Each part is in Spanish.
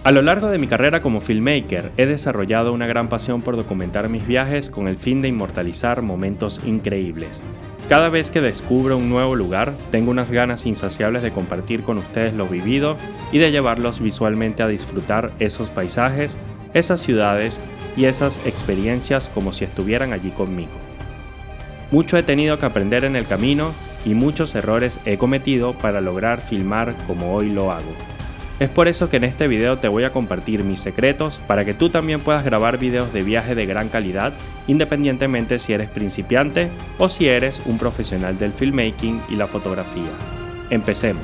A lo largo de mi carrera como filmmaker, he desarrollado una gran pasión por documentar mis viajes con el fin de inmortalizar momentos increíbles. Cada vez que descubro un nuevo lugar, tengo unas ganas insaciables de compartir con ustedes lo vivido y de llevarlos visualmente a disfrutar esos paisajes, esas ciudades y esas experiencias como si estuvieran allí conmigo. Mucho he tenido que aprender en el camino y muchos errores he cometido para lograr filmar como hoy lo hago. Es por eso que en este video te voy a compartir mis secretos para que tú también puedas grabar videos de viaje de gran calidad, independientemente si eres principiante o si eres un profesional del filmmaking y la fotografía. Empecemos.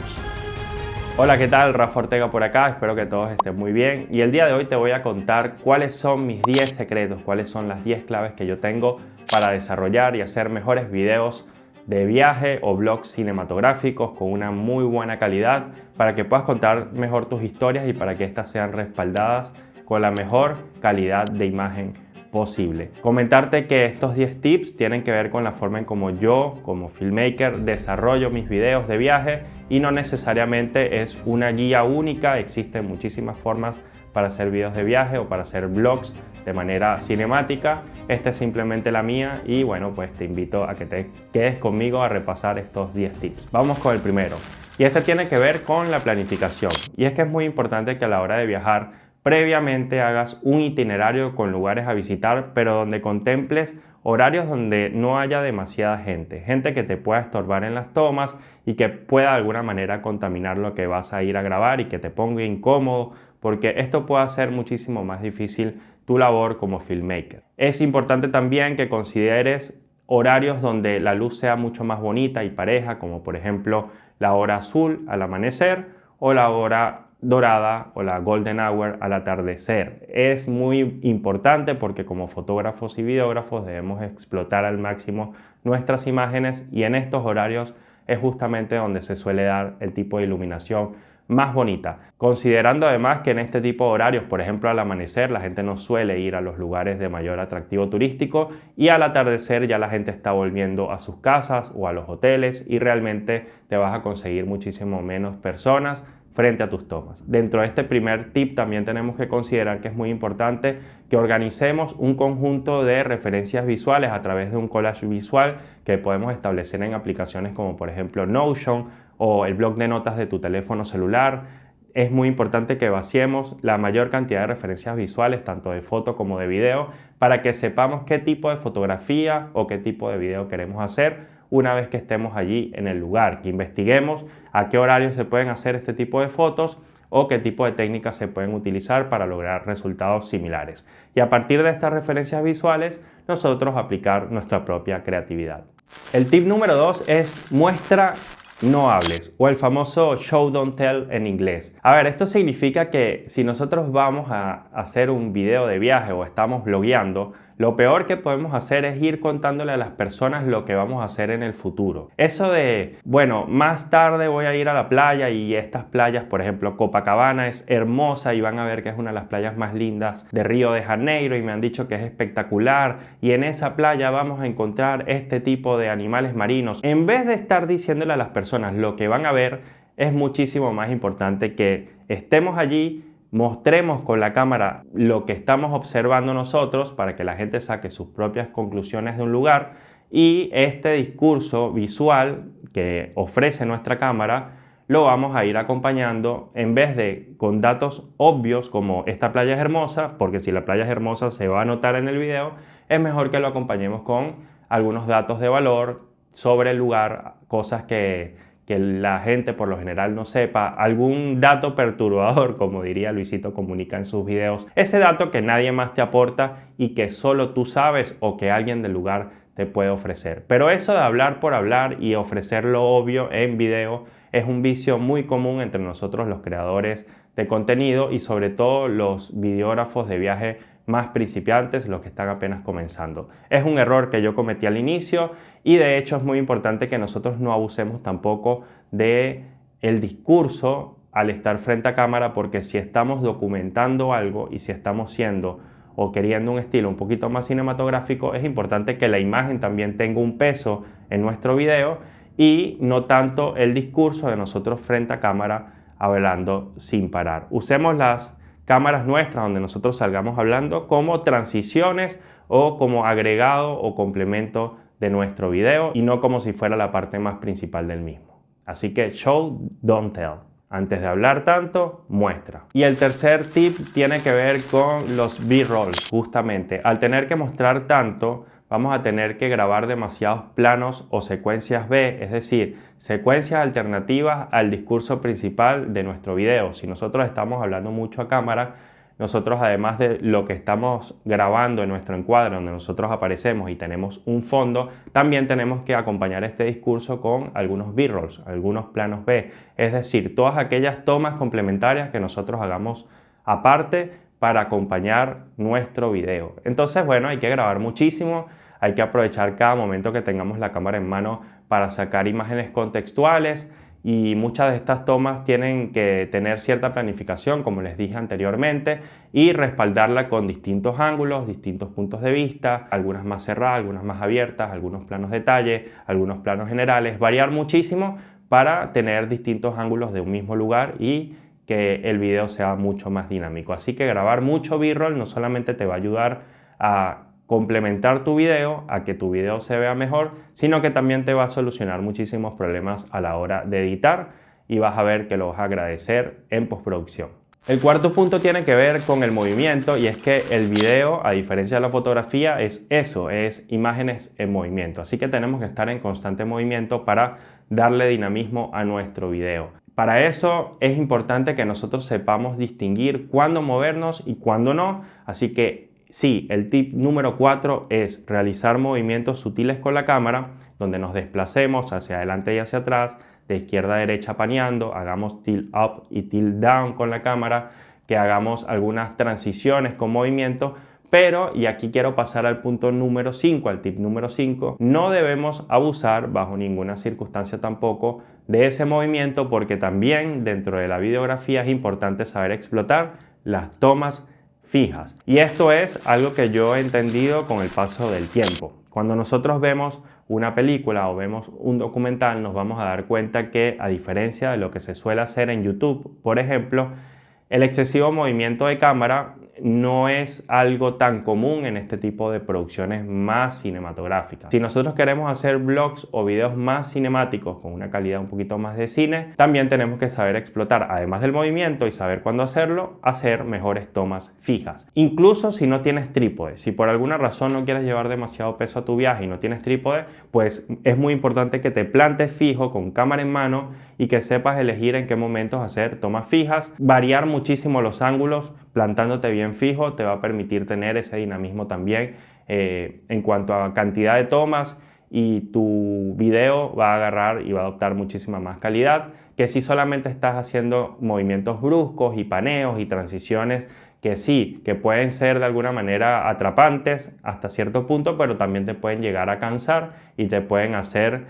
Hola, ¿qué tal? Rafa Ortega por acá, espero que todos estén muy bien y el día de hoy te voy a contar cuáles son mis 10 secretos, cuáles son las 10 claves que yo tengo para desarrollar y hacer mejores videos de viaje o vlogs cinematográficos con una muy buena calidad para que puedas contar mejor tus historias y para que éstas sean respaldadas con la mejor calidad de imagen posible. Comentarte que estos 10 tips tienen que ver con la forma en cómo yo como filmmaker desarrollo mis videos de viaje y no necesariamente es una guía única, existen muchísimas formas para hacer videos de viaje o para hacer vlogs de manera cinemática. Esta es simplemente la mía y bueno, pues te invito a que te quedes conmigo a repasar estos 10 tips. Vamos con el primero y este tiene que ver con la planificación y es que es muy importante que a la hora de viajar previamente hagas un itinerario con lugares a visitar, pero donde contemples horarios donde no haya demasiada gente que te pueda estorbar en las tomas y que pueda de alguna manera contaminar lo que vas a ir a grabar y que te ponga incómodo, porque esto puede hacer muchísimo más difícil tu labor como filmmaker. Es importante también que consideres horarios donde la luz sea mucho más bonita y pareja, como por ejemplo la hora azul al amanecer o la hora dorada o la golden hour al atardecer. Es muy importante porque como fotógrafos y videógrafos debemos explotar al máximo nuestras imágenes y en estos horarios es justamente donde se suele dar el tipo de iluminación más bonita, considerando además que en este tipo de horarios, por ejemplo al amanecer, la gente no suele ir a los lugares de mayor atractivo turístico y al atardecer ya la gente está volviendo a sus casas o a los hoteles y realmente te vas a conseguir muchísimo menos personas frente a tus tomas. Dentro de este primer tip también tenemos que considerar que es muy importante que organicemos un conjunto de referencias visuales a través de un collage visual que podemos establecer en aplicaciones como por ejemplo Notion o el bloc de notas de tu teléfono celular. Es muy importante que vaciemos la mayor cantidad de referencias visuales, tanto de foto como de video, para que sepamos qué tipo de fotografía o qué tipo de video queremos hacer una vez que estemos allí en el lugar, que investiguemos a qué horarios se pueden hacer este tipo de fotos o qué tipo de técnicas se pueden utilizar para lograr resultados similares. Y a partir de estas referencias visuales, nosotros aplicar nuestra propia creatividad. El tip número 2 es muestra, no hables, o el famoso show don't tell en inglés. A ver, esto significa que si nosotros vamos a hacer un video de viaje o estamos blogueando, lo peor que podemos hacer es ir contándole a las personas lo que vamos a hacer en el futuro. Eso de, bueno, más tarde voy a ir a la playa y estas playas, por ejemplo, Copacabana es hermosa y van a ver que es una de las playas más lindas de Río de Janeiro y me han dicho que es espectacular y en esa playa vamos a encontrar este tipo de animales marinos. En vez de estar diciéndole a las personas lo que van a ver, es muchísimo más importante que estemos allí, mostremos con la cámara lo que estamos observando nosotros para que la gente saque sus propias conclusiones de un lugar y este discurso visual que ofrece nuestra cámara lo vamos a ir acompañando en vez de con datos obvios como esta playa es hermosa, porque si la playa es hermosa se va a notar en el video, es mejor que lo acompañemos con algunos datos de valor sobre el lugar, cosas que la gente por lo general no sepa, algún dato perturbador, como diría Luisito Comunica en sus videos, ese dato que nadie más te aporta y que solo tú sabes o que alguien del lugar te puede ofrecer. Pero eso de hablar por hablar y ofrecer lo obvio en video es un vicio muy común entre nosotros los creadores de contenido y sobre todo los videógrafos de viaje más principiantes, los que están apenas comenzando. Es un error que yo cometí al inicio y de hecho es muy importante que nosotros no abusemos tampoco de el discurso al estar frente a cámara, porque si estamos documentando algo y si estamos siendo o queriendo un estilo un poquito más cinematográfico, es importante que la imagen también tenga un peso en nuestro video y no tanto el discurso de nosotros frente a cámara hablando sin parar. Usemos las cámaras nuestras donde nosotros salgamos hablando como transiciones o como agregado o complemento de nuestro video y no como si fuera la parte más principal del mismo. Así que show, don't tell. Antes de hablar tanto, muestra. Y el tercer tip tiene que ver con los B-rolls. Justamente, al tener que mostrar tanto, vamos a tener que grabar demasiados planos o secuencias B, es decir, secuencias alternativas al discurso principal de nuestro video. Si nosotros estamos hablando mucho a cámara, nosotros además de lo que estamos grabando en nuestro encuadre donde nosotros aparecemos y tenemos un fondo, también tenemos que acompañar este discurso con algunos B-rolls, algunos planos B, es decir, todas aquellas tomas complementarias que nosotros hagamos aparte para acompañar nuestro video. Entonces, bueno, hay que grabar muchísimo, hay que aprovechar cada momento que tengamos la cámara en mano para sacar imágenes contextuales. Y muchas de estas tomas tienen que tener cierta planificación, como les dije anteriormente, y respaldarla con distintos ángulos, distintos puntos de vista, algunas más cerradas, algunas más abiertas, algunos planos detalle, algunos planos generales, variar muchísimo para tener distintos ángulos de un mismo lugar y que el video sea mucho más dinámico. Así que grabar mucho B-roll no solamente te va a ayudar a complementar tu video, a que tu video se vea mejor, sino que también te va a solucionar muchísimos problemas a la hora de editar y vas a ver que lo vas a agradecer en postproducción. El cuarto punto tiene que ver con el movimiento y es que el video, a diferencia de la fotografía, es eso, es imágenes en movimiento. Así que tenemos que estar en constante movimiento para darle dinamismo a nuestro video. Para eso es importante que nosotros sepamos distinguir cuándo movernos y cuándo no, así que sí, el tip número 4 es realizar movimientos sutiles con la cámara, donde nos desplacemos hacia adelante y hacia atrás, de izquierda a derecha paneando, hagamos tilt up y tilt down con la cámara, que hagamos algunas transiciones con movimiento, pero, y aquí quiero pasar al punto número 5, al tip número 5, no debemos abusar bajo ninguna circunstancia tampoco de ese movimiento, porque también dentro de la videografía es importante saber explotar las tomas fijas. Y esto es algo que yo he entendido con el paso del tiempo. Cuando nosotros vemos una película o vemos un documental, nos vamos a dar cuenta que, a diferencia de lo que se suele hacer en YouTube, por ejemplo, el excesivo movimiento de cámara no es algo tan común en este tipo de producciones más cinematográficas. Si nosotros queremos hacer vlogs o videos más cinemáticos con una calidad un poquito más de cine, también tenemos que saber explotar, además del movimiento y saber cuándo hacerlo, hacer mejores tomas fijas. Incluso si no tienes trípode, si por alguna razón no quieres llevar demasiado peso a tu viaje y no tienes trípode, pues es muy importante que te plantes fijo con cámara en mano y que sepas elegir en qué momentos hacer tomas fijas. Variar muchísimo los ángulos, plantándote bien fijo, te va a permitir tener ese dinamismo también en cuanto a cantidad de tomas, y tu video va a agarrar y va a adoptar muchísima más calidad que si solamente estás haciendo movimientos bruscos y paneos y transiciones que sí, que pueden ser de alguna manera atrapantes hasta cierto punto, pero también te pueden llegar a cansar y te pueden hacer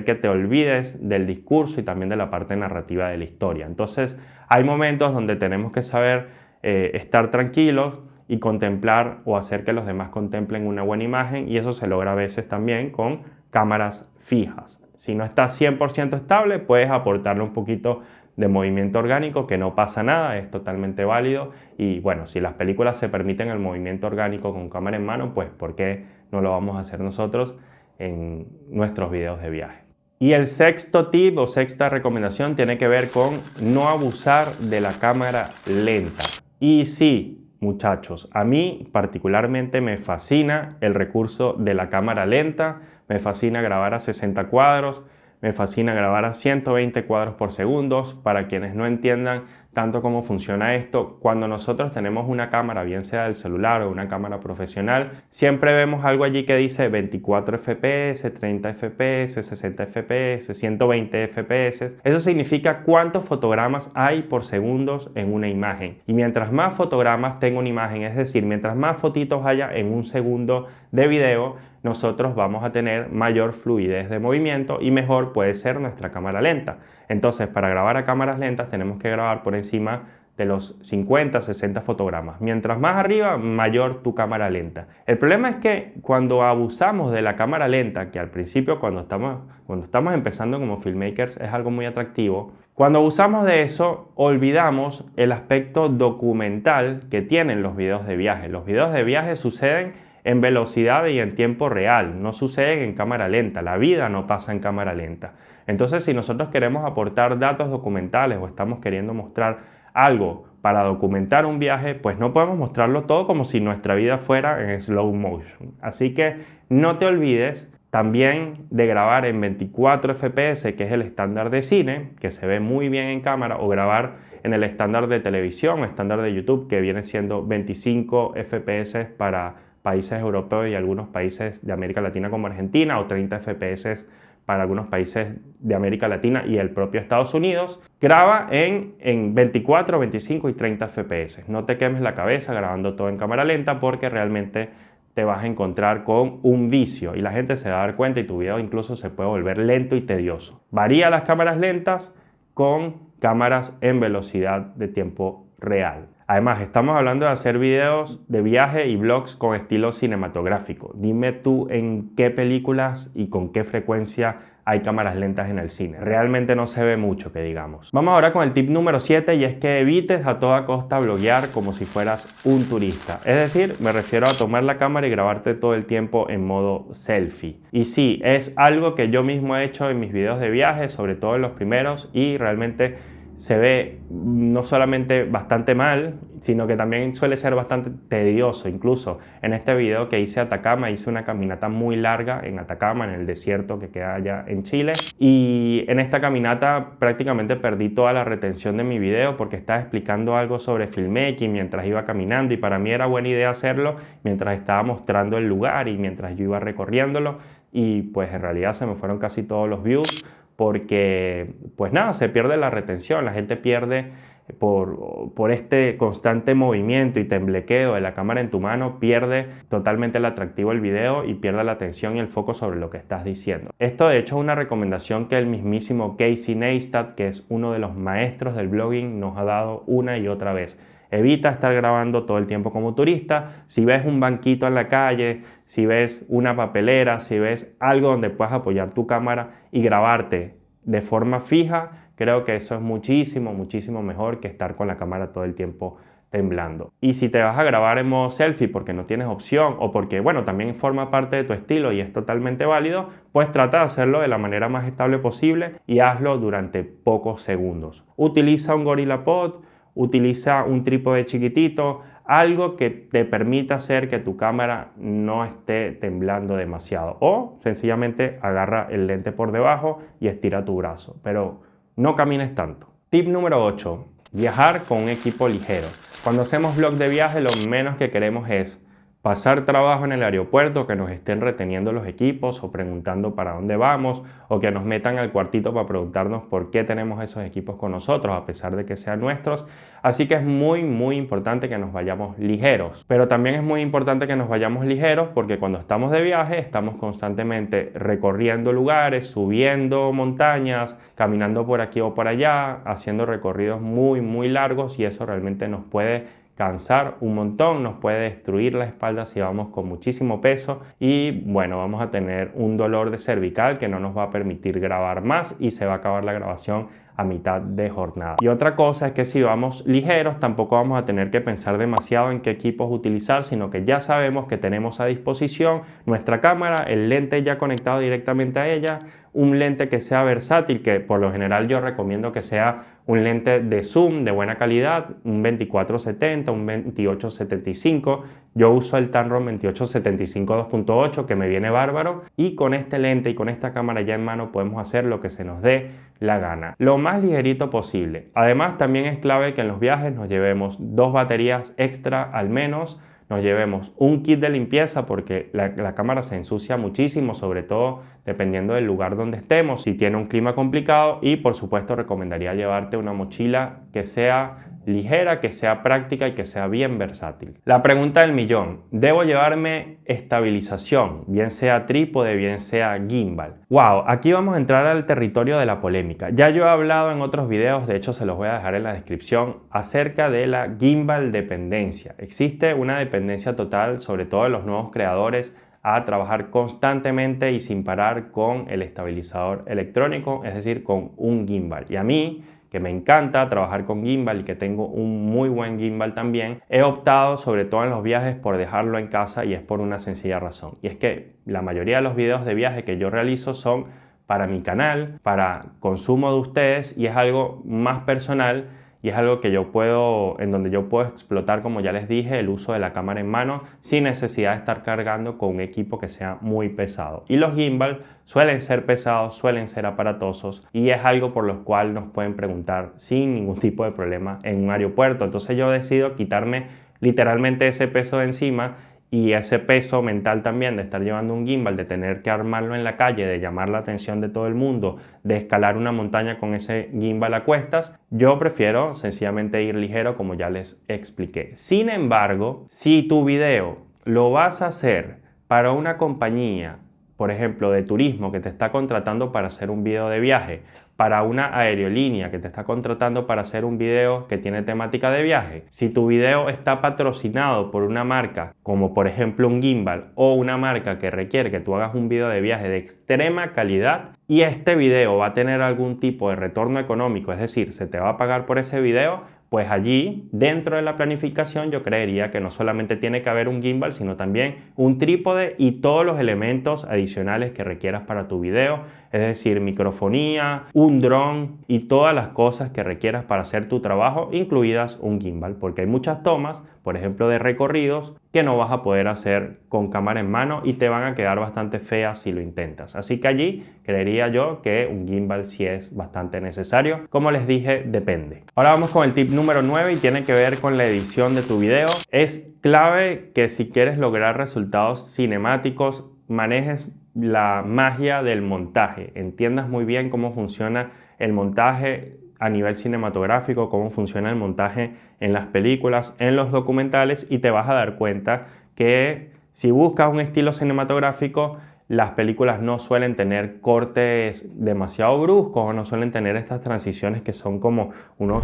que te olvides del discurso y también de la parte narrativa de la historia. Entonces, hay momentos donde tenemos que saber estar tranquilos y contemplar o hacer que los demás contemplen una buena imagen, y eso se logra a veces también con cámaras fijas. Si no está 100% estable, puedes aportarle un poquito de movimiento orgánico, que no pasa nada, es totalmente válido. Y bueno, si las películas se permiten el movimiento orgánico con cámara en mano, pues ¿por qué no lo vamos a hacer nosotros en nuestros videos de viaje? Y el sexto tip o sexta recomendación tiene que ver con no abusar de la cámara lenta. Y sí, muchachos, a mí particularmente me fascina el recurso de la cámara lenta, me fascina grabar a 60 cuadros, me fascina grabar a 120 cuadros por segundo. Para quienes no entiendan tanto cómo funciona esto, cuando nosotros tenemos una cámara, bien sea del celular o una cámara profesional, siempre vemos algo allí que dice 24 fps, 30 fps, 60 fps, 120 fps. Eso significa cuántos fotogramas hay por segundos en una imagen. Y mientras más fotogramas tenga una imagen, es decir, mientras más fotitos haya en un segundo de video, nosotros vamos a tener mayor fluidez de movimiento y mejor puede ser nuestra cámara lenta. Entonces, para grabar a cámaras lentas tenemos que grabar por encima de los 50, 60 fotogramas. Mientras más arriba, mayor tu cámara lenta. El problema es que cuando abusamos de la cámara lenta, que al principio cuando estamos empezando como filmmakers es algo muy atractivo, Cuando usamos de eso, olvidamos el aspecto documental que tienen los videos de viaje. Los videos de viaje suceden en velocidad y en tiempo real, no suceden en cámara lenta. La vida no pasa en cámara lenta. Entonces, si nosotros queremos aportar datos documentales o estamos queriendo mostrar algo para documentar un viaje, pues no podemos mostrarlo todo como si nuestra vida fuera en slow motion. Así que no te olvides también de grabar en 24 FPS, que es el estándar de cine, que se ve muy bien en cámara, o grabar en el estándar de televisión, estándar de YouTube, que viene siendo 25 FPS para países europeos y algunos países de América Latina como Argentina, o 30 FPS para algunos países de América Latina y el propio Estados Unidos. Graba en 24, 25 y 30 FPS. No te quemes la cabeza grabando todo en cámara lenta porque realmente te vas a encontrar con un vicio y la gente se va a dar cuenta y tu video incluso se puede volver lento y tedioso. Varía las cámaras lentas con cámaras en velocidad de tiempo real. Además, estamos hablando de hacer videos de viaje y vlogs con estilo cinematográfico. Dime tú en qué películas y con qué frecuencia hay cámaras lentas en el cine. Realmente no se ve mucho, que digamos. Vamos ahora con el tip número 7 y es que evites a toda costa bloguear como si fueras un turista. Es decir, me refiero a tomar la cámara y grabarte todo el tiempo en modo selfie. Y sí, es algo que yo mismo he hecho en mis videos de viaje, sobre todo en los primeros, y realmente se ve no solamente bastante mal, sino que también suele ser bastante tedioso. Incluso en este video que hice Atacama, hice una caminata muy larga en Atacama, en el desierto que queda allá en Chile. Y en esta caminata prácticamente perdí toda la retención de mi video porque estaba explicando algo sobre filmmaking mientras iba caminando y para mí era buena idea hacerlo mientras estaba mostrando el lugar y mientras yo iba recorriéndolo. Y pues en realidad se me fueron casi todos los views porque pues nada, se pierde la retención, la gente pierde por este constante movimiento y temblequeo de la cámara en tu mano, pierde totalmente el atractivo del video y pierde la atención y el foco sobre lo que estás diciendo. Esto de hecho es una recomendación que el mismísimo Casey Neistat, que es uno de los maestros del blogging, nos ha dado una y otra vez. Evita estar grabando todo el tiempo como turista. Si ves un banquito en la calle, si ves una papelera, si ves algo donde puedas apoyar tu cámara y grabarte de forma fija, creo que eso es muchísimo, muchísimo mejor que estar con la cámara todo el tiempo temblando. Y si te vas a grabar en modo selfie porque no tienes opción o porque, bueno, también forma parte de tu estilo y es totalmente válido, pues trata de hacerlo de la manera más estable posible y hazlo durante pocos segundos. Utiliza un GorillaPod, utiliza un trípode chiquitito, algo que te permita hacer que tu cámara no esté temblando demasiado. O sencillamente agarra el lente por debajo y estira tu brazo, pero no camines tanto. Tip número 8. Viajar con un equipo ligero. Cuando hacemos vlog de viaje, lo menos que queremos es pasar trabajo en el aeropuerto, que nos estén reteniendo los equipos o preguntando para dónde vamos o que nos metan al cuartito para preguntarnos por qué tenemos esos equipos con nosotros a pesar de que sean nuestros. Así que es muy importante que nos vayamos ligeros. Pero también es muy importante que nos vayamos ligeros porque cuando estamos de viaje estamos constantemente recorriendo lugares, subiendo montañas, caminando por aquí o por allá, haciendo recorridos muy largos y eso realmente nos puede cansar un montón, nos puede destruir la espalda si vamos con muchísimo peso y bueno, vamos a tener un dolor de cervical que no nos va a permitir grabar más y se va a acabar la grabación a mitad de jornada. Y otra cosa es que si vamos ligeros tampoco vamos a tener que pensar demasiado en qué equipos utilizar, sino que ya sabemos que tenemos a disposición nuestra cámara, el lente ya conectado directamente a ella, un lente que sea versátil, que por lo general yo recomiendo que sea un lente de zoom de buena calidad, un 24-70, un 28-75. Yo uso el Tamron 28-75 2.8 que me viene bárbaro y con este lente y con esta cámara ya en mano podemos hacer lo que se nos dé la gana, lo más ligerito posible. Además también es clave que en los viajes nos llevemos 2 baterías extra al menos, nos llevemos un kit de limpieza porque la cámara se ensucia muchísimo, sobre todo dependiendo del lugar donde estemos, si tiene un clima complicado y por supuesto recomendaría llevarte una mochila que sea ligera, que sea práctica y que sea bien versátil. La pregunta del millón, ¿debo llevarme estabilización, bien sea trípode, bien sea gimbal? Wow, aquí vamos a entrar al territorio de la polémica. Ya yo he hablado en otros videos, de hecho se los voy a dejar en la descripción, acerca de la gimbal dependencia. Existe una dependencia total, sobre todo de los nuevos creadores, a trabajar constantemente y sin parar con el estabilizador electrónico, es decir, con un gimbal. Y a mí, que me encanta trabajar con gimbal y que tengo un muy buen gimbal también, he optado sobre todo en los viajes por dejarlo en casa, y es por una sencilla razón. Y es que la mayoría de los videos de viaje que yo realizo son para mi canal, para consumo de ustedes, y es algo más personal. Y es algo que en donde yo puedo explotar, como ya les dije, el uso de la cámara en mano sin necesidad de estar cargando con un equipo que sea muy pesado. Y los gimbal suelen ser pesados, suelen ser aparatosos, y es algo por lo cual nos pueden preguntar sin ningún tipo de problema en un aeropuerto. Entonces yo decido quitarme literalmente ese peso de encima, y ese peso mental también de estar llevando un gimbal, de tener que armarlo en la calle, de llamar la atención de todo el mundo, de escalar una montaña con ese gimbal a cuestas. Yo prefiero sencillamente ir ligero, como ya les expliqué. Sin embargo, si tu video lo vas a hacer para una compañía, por ejemplo, de turismo, que te está contratando para hacer un video de viaje, para una aerolínea que te está contratando para hacer un video que tiene temática de viaje, si tu video está patrocinado por una marca, como por ejemplo un gimbal, o una marca que requiere que tú hagas un video de viaje de extrema calidad, y este video va a tener algún tipo de retorno económico, es decir, se te va a pagar por ese video, pues allí, dentro de la planificación, yo creería que no solamente tiene que haber un gimbal, sino también un trípode y todos los elementos adicionales que requieras para tu video, es decir, microfonía, un dron y todas las cosas que requieras para hacer tu trabajo, incluidas un gimbal, porque hay muchas tomas, por ejemplo, de recorridos, que no vas a poder hacer con cámara en mano y te van a quedar bastante feas si lo intentas. Así que allí creería yo que un gimbal sí es bastante necesario. Como les dije, depende. Ahora vamos con el tip número 9 y tiene que ver con la edición de tu video. Es clave que si quieres lograr resultados cinemáticos, manejes la magia del montaje, entiendas muy bien cómo funciona el montaje a nivel cinematográfico, cómo funciona el montaje en las películas, en los documentales, y te vas a dar cuenta que si buscas un estilo cinematográfico, las películas no suelen tener cortes demasiado bruscos, o no suelen tener estas transiciones que son como unos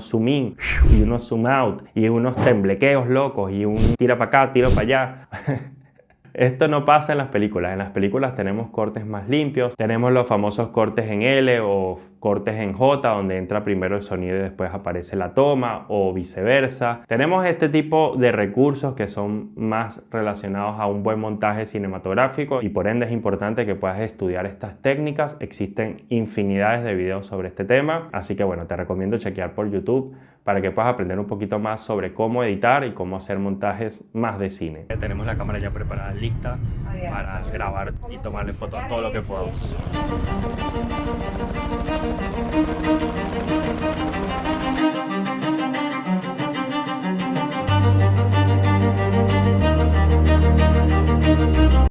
zoom in y unos zoom out y unos temblequeos locos y un tira para acá, tira para allá. Esto no pasa en las películas. En las películas tenemos cortes más limpios, tenemos los famosos cortes en L o cortes en J, donde entra primero el sonido y después aparece la toma, o viceversa. Tenemos este tipo de recursos que son más relacionados a un buen montaje cinematográfico, y por ende es importante que puedas estudiar estas técnicas. Existen infinidades de videos sobre este tema, así que bueno, te recomiendo chequear por YouTube para que puedas aprender un poquito más sobre cómo editar y cómo hacer montajes más de cine. Tenemos la cámara ya preparada, lista para grabar y tomarle fotos a todo lo que podamos.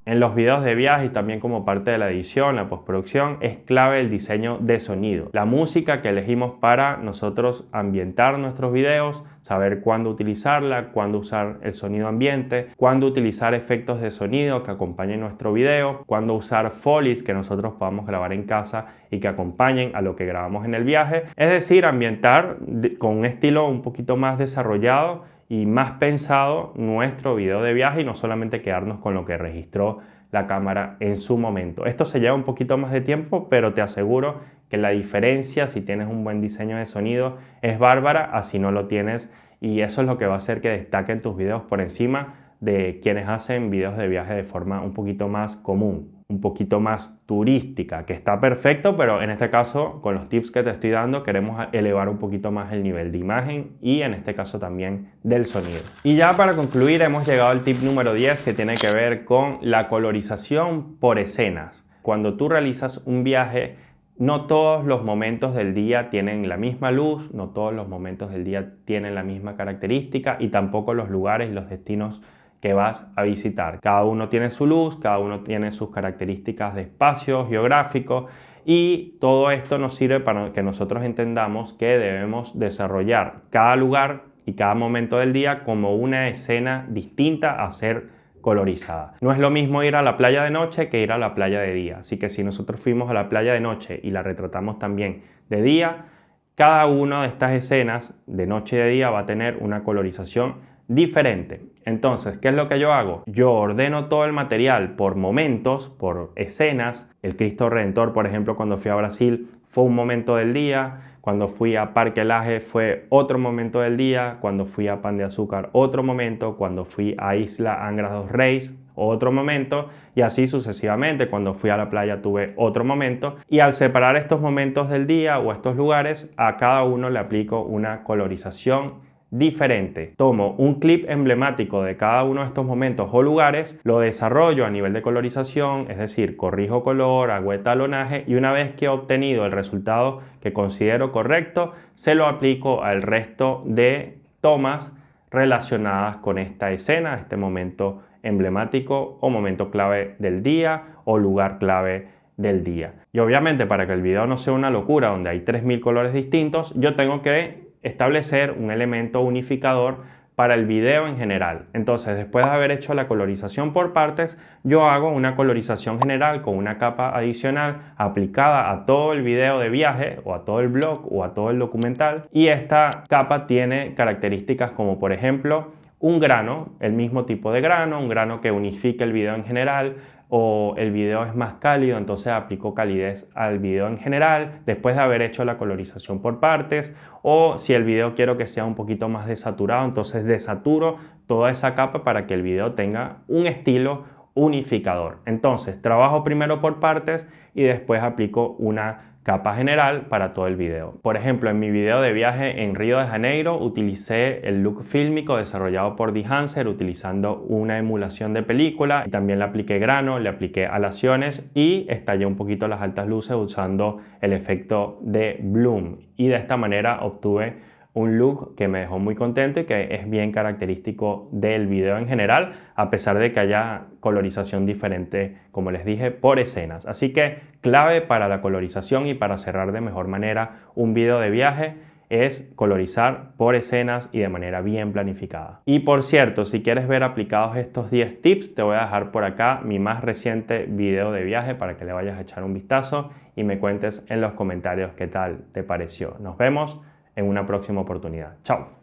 En los videos de viaje y también como parte de la edición, la postproducción, es clave el diseño de sonido. La música que elegimos para nosotros ambientar nuestros videos, saber cuándo utilizarla, cuándo usar el sonido ambiente, cuándo utilizar efectos de sonido que acompañen nuestro video, cuándo usar folies que nosotros podamos grabar en casa y que acompañen a lo que grabamos en el viaje. Es decir, ambientar con un estilo un poquito más desarrollado y más pensado nuestro video de viaje, y no solamente quedarnos con lo que registró la cámara en su momento. Esto se lleva un poquito más de tiempo, pero te aseguro que la diferencia, si tienes un buen diseño de sonido, es bárbara, así no lo tienes, y eso es lo que va a hacer que destaquen tus videos por encima de quienes hacen videos de viaje de forma un poquito más común, un poquito más turística, que está perfecto, pero en este caso, con los tips que te estoy dando, queremos elevar un poquito más el nivel de imagen y en este caso también del sonido. Y ya para concluir, hemos llegado al tip número 10, que tiene que ver con la colorización por escenas. Cuando tú realizas un viaje, no todos los momentos del día tienen la misma luz, no todos los momentos del día tienen la misma característica, y tampoco los lugares y los destinos que vas a visitar. Cada uno tiene su luz, cada uno tiene sus características de espacio geográfico, y todo esto nos sirve para que nosotros entendamos que debemos desarrollar cada lugar y cada momento del día como una escena distinta a ser colorizada. No es lo mismo ir a la playa de noche que ir a la playa de día, así que si nosotros fuimos a la playa de noche y la retratamos también de día, cada una de estas escenas de noche y de día va a tener una colorización diferente. Entonces, ¿qué es lo que yo hago? Yo ordeno todo el material por momentos, por escenas. El Cristo Redentor, por ejemplo, cuando fui a Brasil, fue un momento del día. cuando fui a Parque Laje fue otro momento del día, cuando fui a Pan de Azúcar otro momento, cuando fui a Isla Angra dos Reis otro momento y así sucesivamente. Cuando fui a la playa tuve otro momento y al separar estos momentos del día o estos lugares a cada uno le aplico una colorización diferente. Tomo un clip emblemático de cada uno de estos momentos o lugares, lo desarrollo a nivel de colorización, es decir, corrijo color, hago etalonaje y una vez que he obtenido el resultado que considero correcto, se lo aplico al resto de tomas relacionadas con esta escena, este momento emblemático o momento clave del día o lugar clave del día. Y obviamente para que el video no sea una locura donde hay 3000 colores distintos, yo tengo que establecer un elemento unificador para el video en general. Entonces, después de haber hecho la colorización por partes, yo hago una colorización general con una capa adicional aplicada a todo el video de viaje o a todo el blog o a todo el documental, y esta capa tiene características como por ejemplo un grano, el mismo tipo de grano, un grano que unifique el video en general, o el video es más cálido, entonces aplico calidez al video en general después de haber hecho la colorización por partes, o si el video quiero que sea un poquito más desaturado, entonces desaturo toda esa capa para que el video tenga un estilo unificador. Entonces trabajo primero por partes y después aplico una capa general para todo el video. Por ejemplo, en mi video de viaje en Río de Janeiro utilicé el look fílmico desarrollado por Dehancer utilizando una emulación de película y también le apliqué grano, le apliqué alaciones y estallé un poquito las altas luces usando el efecto de bloom y de esta manera obtuve un look que me dejó muy contento y que es bien característico del video en general, a pesar de que haya colorización diferente, como les dije, por escenas. Así que clave para la colorización y para cerrar de mejor manera un video de viaje es colorizar por escenas y de manera bien planificada. Y por cierto, si quieres ver aplicados estos 10 tips, te voy a dejar por acá mi más reciente video de viaje para que le vayas a echar un vistazo y me cuentes en los comentarios qué tal te pareció. Nos vemos en una próxima oportunidad. Chao.